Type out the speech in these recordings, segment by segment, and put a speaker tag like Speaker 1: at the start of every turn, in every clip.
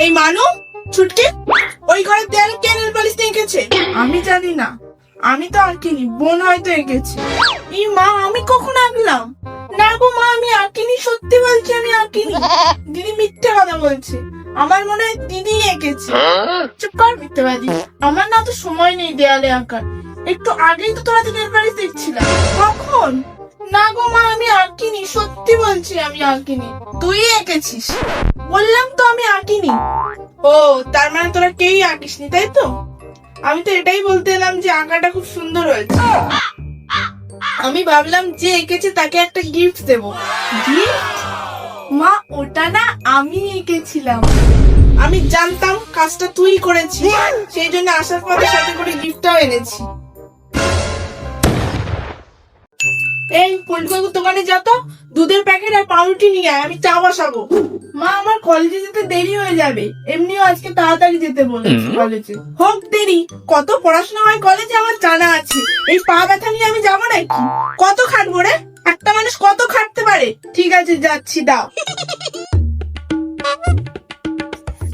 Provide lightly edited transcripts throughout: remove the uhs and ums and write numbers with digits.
Speaker 1: এই মানু, ছুটকি, ওই ঘরের দেয়ালে কে নেল পালিশ দিয়ে এঁকেছে? আমি জানি না, আমি তো আঁকিনি, বোন হয়তো এঁকেছে। এই মা, আমি কখন আঁকলাম? না গো মা, আমি আঁকিনি, সত্যি বলছি আমি আঁকিনি। দিদি মিথ্যে কথা বলছে, আমার মনে হয় দিদি এঁকেছে। চুপ কর মিথ্যেবাদী, আমার না তো সময় নেই দেয়ালে আঁকার। একটু আগেই তো তোরা নেল পালিশ দেখছিলাম। কখন? না গো মা, আমি আঁকিনি, সত্যি বলছি আমি আঁকিনি। তুই এঁকেছিস। বললাম তো আমি আঁকিনি। ও, তার মানে তোরা কেউই আঁকিসনি, তাই তো? আমি তো এটাই বলতে এলাম যে আঁকাটা খুব সুন্দর হয়েছে। আমি ভাবলাম যে এঁকেছে তাকে একটা গিফট দেবো। গিফট? মা, ওটা না আমি এঁকেছিলাম। আমি জানতাম কাজটা তুই করেছিস, সেই জন্য আসার পথে সাথে করে গিফটটাও এনেছি। এই পল্টুবাবুর দোকানে যা তো, দুধের প্যাকেট আর পাউরুটি নিয়ে আয়, আমি চা বসাবো। মা, আমার কলেজে যেতে দেরি হয়ে যাবে, এমনিও আজকে তাড়াতাড়ি যেতে বলেছি কলেজে। হোক দেরি, কত পড়াশোনা হয় কলেজে আমার জানা আছে। এই পা ব্যথা নিয়ে আমি যাবো নাকি? কত খাটবো রে? একটা মানুষ কত খাটতে পারে? ঠিক আছে, যাচ্ছি, দাও।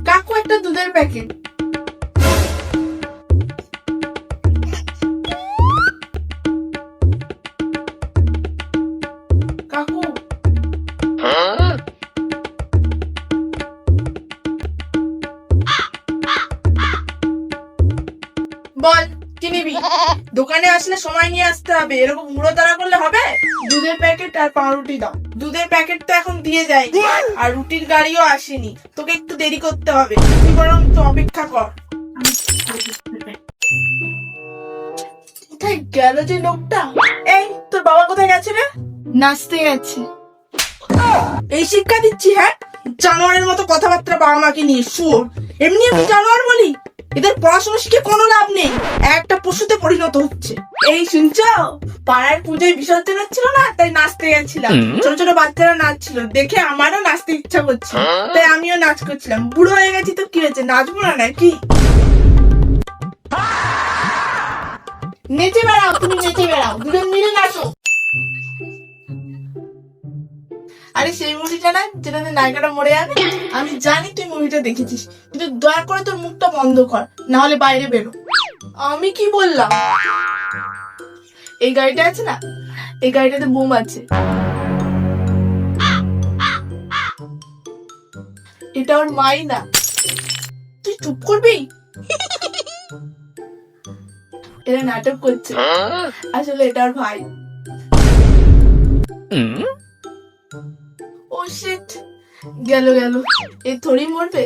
Speaker 1: কাকু, একটা দুধের প্যাকেট। কাকু, বল কি নিবি? দোকানে আসলে সময় নিয়ে আসতে হবে, এরকম মুড়ো তাড়া করলে হবে? দুধের প্যাকেট আর পাউরুটি দাও। দুধের প্যাকেট তো এখন দিয়ে যায়, আর রুটির গাড়িও আসেনি, তোকে একটু দেরি করতে হবে। তুই বরং একটু অপেক্ষা কর। কোথায় গেল যে লোকটা? এই, তোর বাবা কোথায় গেছে রে? নাচতে গেছে। এই শিক্ষা দিচ্ছি? হ্যাঁ, জানোয়ারের মতো কথাবার্তা বাবা মাকে নিয়ে। শুয়োর, এমনি আমি জানোয়ার বলি? এদের পড়াশোনা শিখে কোনো লাভ নেই, একটা পশুতে পরিণত হচ্ছে। এই শুনছো, পাড়ার পুজোয় বিসর্জন হচ্ছিল না, তাই নাচতে গেছিলাম। ছোট ছোট বাচ্চারা নাচছিল দেখে আমারও নাচতে ইচ্ছা করছে, তাই আমিও নাচ করছিলাম। বুড়ো হয়ে গেছি তো কি হয়েছে, নাচবো না নাকি? নেচে বেড়াও, তুমি নেচে বেড়াও, দুজন মিলে নাচো। আরে সেই মুভিটা না, যেটাতে নায়িকাটা মরে যাবে? আমি জানি তুই মুভিটা দেখেছিস, কিন্তু দয়া করে তোর মুখটা বন্ধ কর, না হলে বাইরে বেরো। আমি কি বললাম? এই গাড়িটা আছে না, এই গাড়িটাতে বোম আছে। এটা ওর মাই না। তুই চুপ করবি? এটা নাটক করছে, আসলে এটা ওর ভাই। ও শিট, গেল গেল। এ থোড়ি মরবে,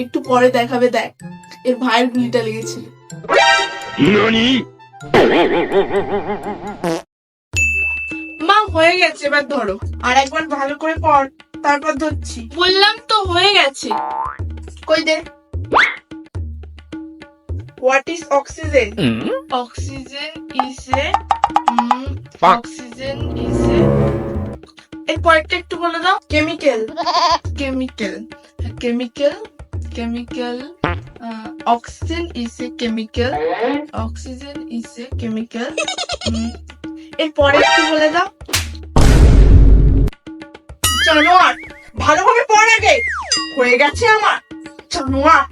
Speaker 1: একটু পরে দেখাবে, দেখ এর ভাইয়ের গুলিটা লেগেছিল। মা, হয়ে গেছে, এবার ধরো। আর একবার ভালো করে পড়, তারপর ধরছি। বললাম তো হয়ে গেছে। কই দে। What is oxygen? Oxygen is a oxygen is a এর পরেরটা একটু বলে দাও। Chemical. Chemical, chemical, chemical. Oxygen is a chemical, oxygen is a chemical. এর পরে একটু বলে দাও। জানোয়ার, ভালোভাবে পড় আগে। হয়ে গেছে আমার। জানোয়ার।